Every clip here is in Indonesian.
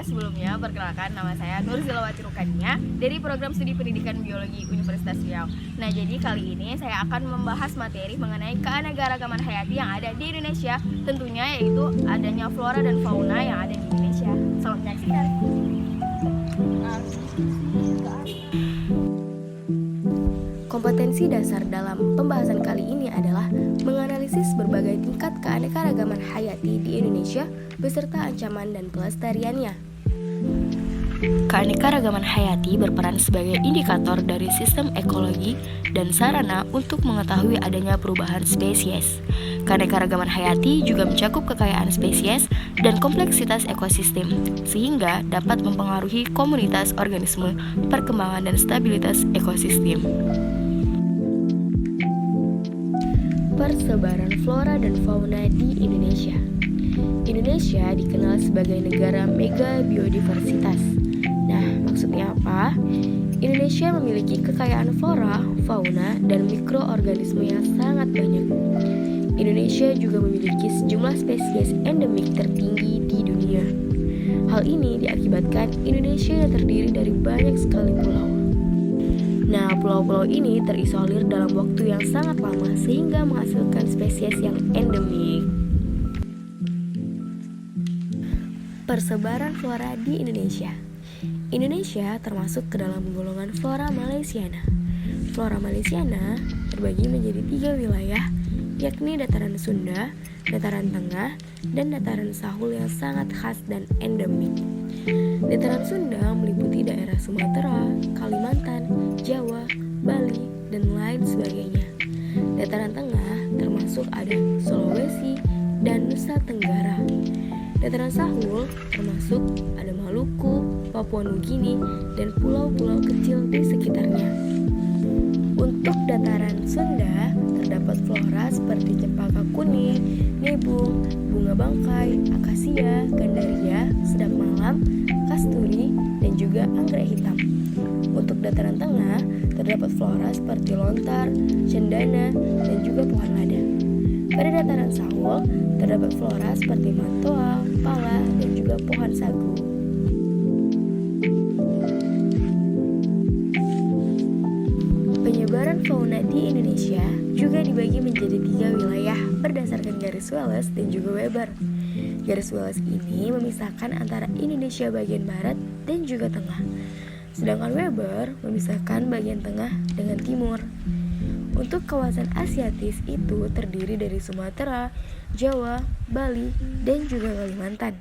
sebelumnya perkenalkan nama saya Nur Zilawati Rukania dari program studi pendidikan biologi Universitas Riau. Nah, jadi kali ini saya akan membahas materi mengenai keanekaragaman hayati yang ada di Indonesia, tentunya yaitu adanya flora dan fauna yang ada di Indonesia. Selamat menyaksikan. Kompetensi dasar dalam pembahasan kali ini adalah menganalisis berbagai tingkat keanekaragaman hayati di Indonesia beserta ancaman dan pelestariannya. Keanekaragaman hayati berperan sebagai indikator dari sistem ekologi dan sarana untuk mengetahui adanya perubahan spesies. Keanekaragaman hayati juga mencakup kekayaan spesies dan kompleksitas ekosistem, sehingga dapat mempengaruhi komunitas organisme, perkembangan dan stabilitas ekosistem. Persebaran flora dan fauna di Indonesia. Indonesia dikenal sebagai negara mega biodiversitas. Nah, maksudnya apa? Indonesia memiliki kekayaan flora, fauna, dan mikroorganisme yang sangat banyak. Indonesia juga memiliki sejumlah spesies endemik tertinggi di dunia. Hal ini diakibatkan Indonesia yang terdiri dari banyak sekali pulau. Nah, pulau-pulau ini terisolir dalam waktu yang sangat lama sehingga menghasilkan spesies yang endemik. Persebaran flora di Indonesia. Indonesia termasuk ke dalam golongan flora Malaysiana. Flora Malaysiana terbagi menjadi 3 wilayah, yakni dataran Sunda, dataran tengah, dan dataran Sahul yang sangat khas dan endemik. Dataran Sunda meliputi daerah Sumatera, Kalimantan, Jawa, Bali, dan lain sebagainya. Dataran tengah termasuk ada Sulawesi dan Nusa Tenggara. Dataran Sahul termasuk ada Maluku, Papua Nugini, dan pulau-pulau kecil di sekitarnya. Untuk dataran Sunda terdapat flora seperti cempaka kuning, nebung, bunga bangkai, akasia, gandaria, sedap malam, kasturi, dan juga anggrek hitam. Untuk dataran tengah terdapat flora seperti lontar, cendana, dan juga pohon lada. Pada dataran Sahul terdapat flora seperti mantoa, pala, dan juga pohon sagu. Penyebaran fauna di Indonesia juga dibagi menjadi 3 wilayah berdasarkan garis Wallace dan juga Weber. Garis Wallace ini memisahkan antara Indonesia bagian barat dan juga tengah, sedangkan Weber memisahkan bagian tengah dengan timur. Untuk kawasan Asiatis itu terdiri dari Sumatera, Jawa, Bali, dan juga Kalimantan.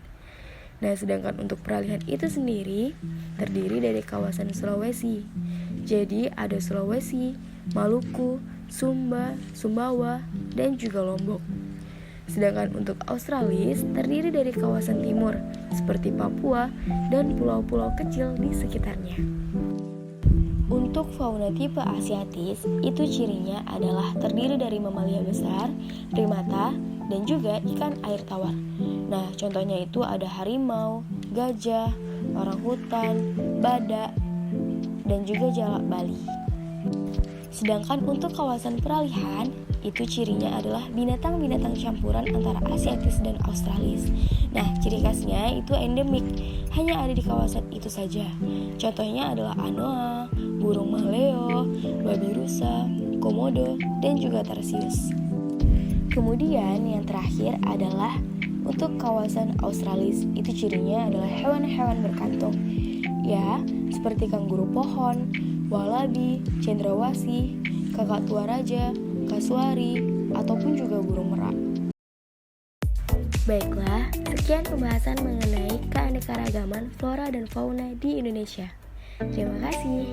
Nah, sedangkan untuk peralihan itu sendiri terdiri dari kawasan Sulawesi. Jadi ada Sulawesi, Maluku, Sumba, Sumbawa, dan juga Lombok. Sedangkan untuk Australis terdiri dari kawasan timur seperti Papua dan pulau-pulau kecil di sekitarnya. Untuk fauna tipe Asiatis, itu cirinya adalah terdiri dari mamalia besar, primata, dan juga ikan air tawar. Nah, contohnya itu ada harimau, gajah, orangutan, badak, dan juga jalak Bali. Sedangkan untuk kawasan peralihan, itu cirinya adalah binatang-binatang campuran antara Asiatis dan Australis. Nah, ciri khasnya itu endemik, hanya ada di kawasan itu saja. Contohnya adalah anoa, burung maleo, babi rusa, komodo, dan juga tarsius. Kemudian yang terakhir adalah untuk kawasan Australis, itu cirinya adalah hewan-hewan berkantung. Ya, seperti kanguru pohon, walabi, cendrawasih, kakak tua raja, kasuari, ataupun juga burung merak. Baiklah, sekian pembahasan mengenai keanekaragaman flora dan fauna di Indonesia. Terima kasih.